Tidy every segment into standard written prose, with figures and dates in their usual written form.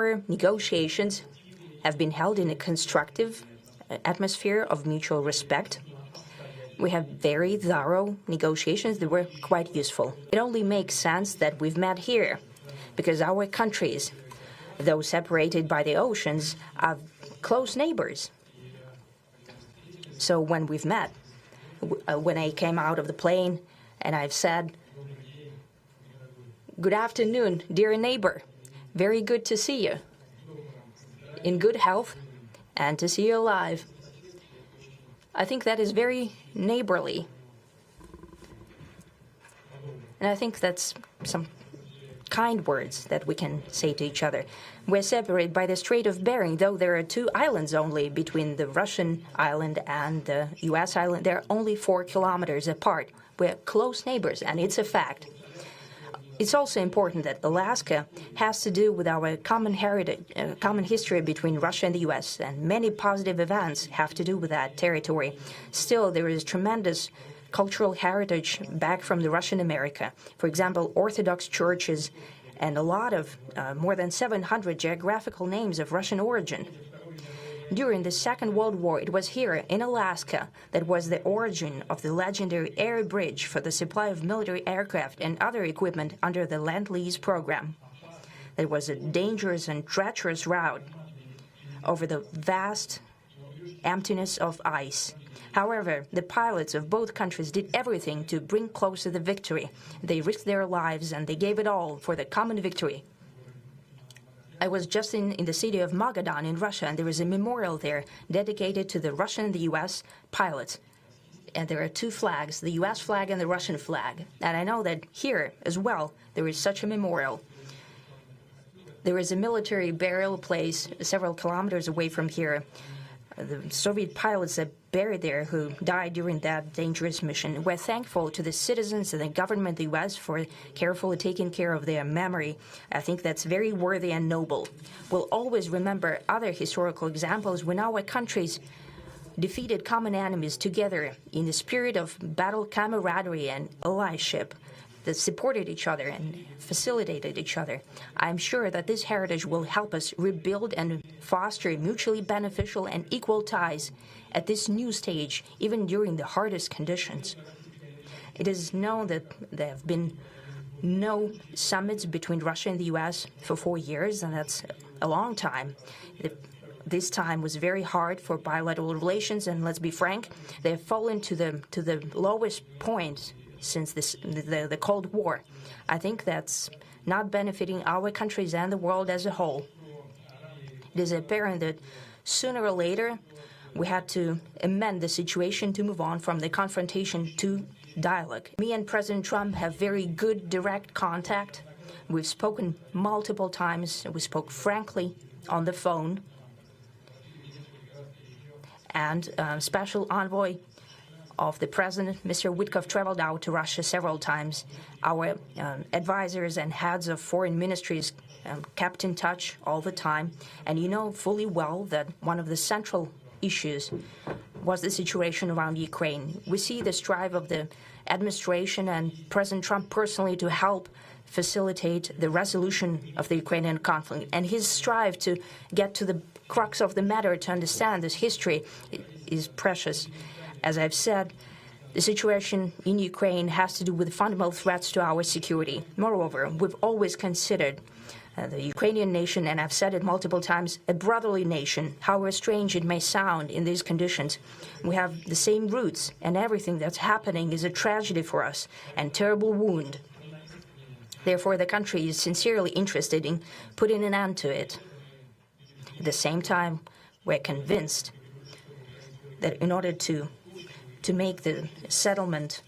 Our negotiations have been held in a constructive atmosphere of mutual respect. We have very thorough negotiations that were quite useful. It only makes sense that we've met here, because our countries, though separated by the oceans, are close neighbors. So when we've met, when I came out of the plane and I've said, "Good afternoon, dear neighbor. Very good to see you. In good health and to see you alive." I think that is very neighborly. And I think that's some kind words that we can say to each other. We're separated by the Strait of Bering, though there are 2 islands only between the Russian island and the U.S. island. They're only 4 kilometers apart. We're close neighbors, and it's a fact. It's also important that Alaska has to do with our common heritage, common history between Russia and the U.S., and many positive events have to do with that territory. Still, there is tremendous cultural heritage back from the Russian America. For example, Orthodox churches and a lot of, more than 700 geographical names of Russian origin. During the Second World War, it was here in Alaska that was the origin of the legendary air bridge for the supply of military aircraft and other equipment under the Lend-Lease program. It was a dangerous and treacherous route over the vast emptiness of ice. However, the pilots of both countries did everything to bring closer the victory. They risked their lives and they gave it all for the common victory. I was just in the city of Magadan in Russia, and there is a memorial there dedicated to the Russian and the U.S. pilots. And there are 2 flags, the U.S. flag and the Russian flag. And I know that here as well there is such a memorial. There is a military burial place several kilometers away from here. The Soviet pilots that buried there who died during that dangerous mission. We're thankful to the citizens and the government of the U.S. for carefully taking care of their memory. I think that's very worthy and noble. We'll always remember other historical examples when our countries defeated common enemies together in the spirit of battle camaraderie and allyship that supported each other and facilitated each other. I'm sure that this heritage will help us rebuild and foster mutually beneficial and equal ties at this new stage, even during the hardest conditions. It is known that there have been no summits between Russia and the U.S. for 4 years, and that's a long time. This time was very hard for bilateral relations, and let's be frank, they have fallen to the lowest point since the Cold War. I think that's not benefiting our countries and the world as a whole. It is apparent that sooner or later we had to amend the situation to move on from the confrontation to dialogue. Me and President Trump have very good direct contact. We've spoken multiple times. We spoke frankly on the phone. And Special Envoy of the President, Mr. Witkoff, traveled out to Russia several times. Our advisors and heads of foreign ministries kept in touch all the time. And you know fully well that one of the central issues was the situation around Ukraine. We see the strive of the administration and President Trump personally to help facilitate the resolution of the Ukrainian conflict. And his strive to get to the crux of the matter, to understand this history, is precious. As I've said, the situation in Ukraine has to do with fundamental threats to our security. Moreover, we've always considered the Ukrainian nation, and I've said it multiple times, a brotherly nation, however strange it may sound in these conditions. We have the same roots, and everything that's happening is a tragedy for us and terrible wound. Therefore, the country is sincerely interested in putting an end to it. At the same time, we're convinced that in order to make the settlement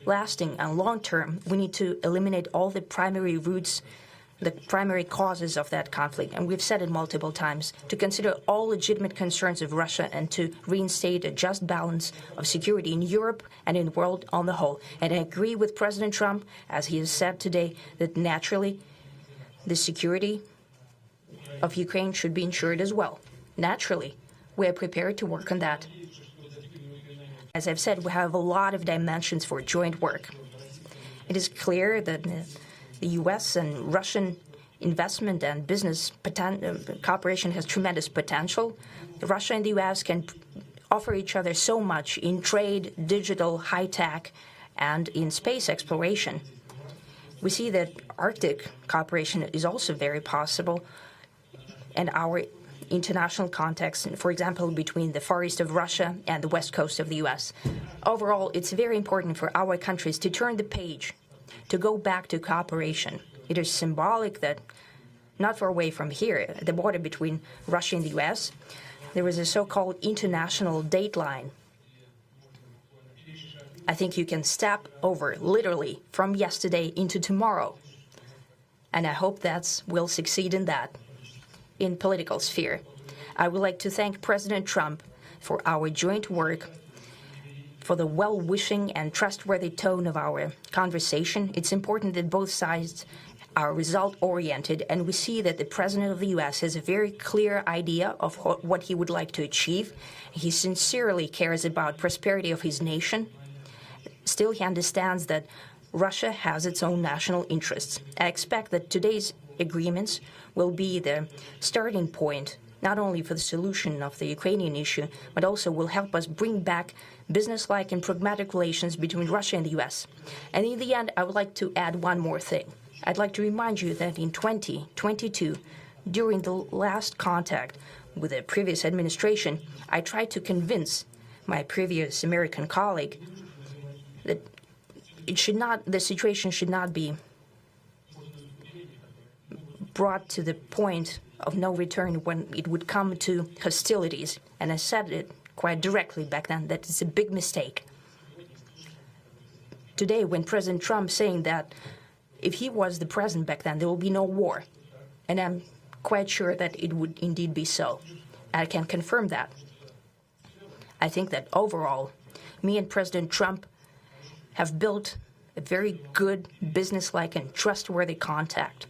lasting and long-term, we need to eliminate all the primary roots, the primary causes of that conflict. And we've said it multiple times, to consider all legitimate concerns of Russia and to reinstate a just balance of security in Europe and in the world on the whole. And I agree with President Trump, as he has said today, that naturally the security of Ukraine should be ensured as well. Naturally, we are prepared to work on that. As I've said, we have a lot of dimensions for joint work. It is clear that the U.S. and Russian investment and business cooperation has tremendous potential. Russia and the U.S. can offer each other so much in trade, digital, high-tech, and in space exploration. We see that Arctic cooperation is also very possible, and our international context, for example, between the far east of Russia and the west coast of the U.S. Overall, it's very important for our countries to turn the page, to go back to cooperation. It is symbolic that not far away from here, at the border between Russia and the U.S., there was a so-called international date line. I think you can step over, literally, from yesterday into tomorrow. And I hope that we'll succeed in that, in political sphere. I would like to thank President Trump for our joint work, for the well-wishing and trustworthy tone of our conversation. It's important that both sides are result-oriented, and we see that the President of the U.S. has a very clear idea of what he would like to achieve. He sincerely cares about prosperity of his nation. Still, he understands that Russia has its own national interests. I expect that today's agreements will be the starting point, not only for the solution of the Ukrainian issue, but also will help us bring back business-like and pragmatic relations between Russia and the U.S. And in the end, I would like to add one more thing. I'd like to remind you that in 2022, during the last contact with the previous administration, I tried to convince my previous American colleague that the situation should not be brought to the point of no return when it would come to hostilities. And I said it quite directly back then that it's a big mistake. Today, when President Trump saying that if he was the president back then, there will be no war. And I'm quite sure that it would indeed be so. I can confirm that. I think that overall, me and President Trump have built a very good, business-like and trustworthy contact.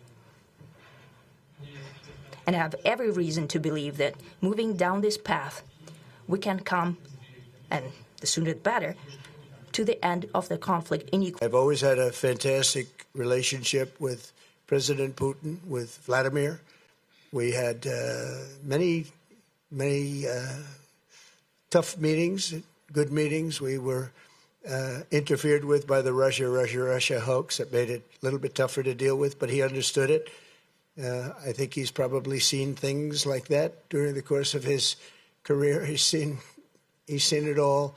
And I have every reason to believe that moving down this path, we can come, and the sooner the better, to the end of the conflict in Ukraine. I've always had a fantastic relationship with President Putin, with Vladimir. We had many tough meetings, good meetings. We were interfered with by the Russia hoax. That made it a little bit tougher to deal with, but he understood it. I think he's probably seen things like that during the course of his career. He's seen it all.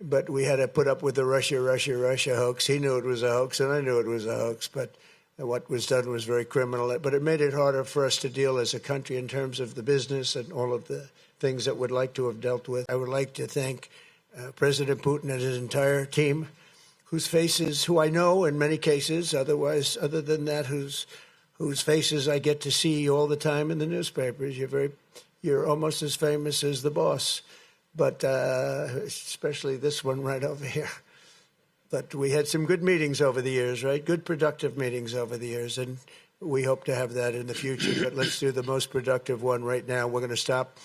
But we had to put up with the Russia hoax. He knew it was a hoax, and I knew it was a hoax. But what was done was very criminal. But it made it harder for us to deal as a country in terms of the business and all of the things that we'd like to have dealt with. I would like to thank President Putin and his entire team, who I know in many cases, other than that, whose faces I get to see all the time in the newspapers. You're almost as famous as the boss. But especially this one right over here. But we had some good meetings over the years, right? Good, productive meetings over the years, and we hope to have that in the future. But let's do the most productive one right now. We're going to stop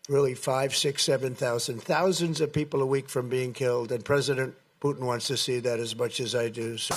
really 5, 6, 7,000, thousands of people a week from being killed, and President Putin wants to see that as much as I do. So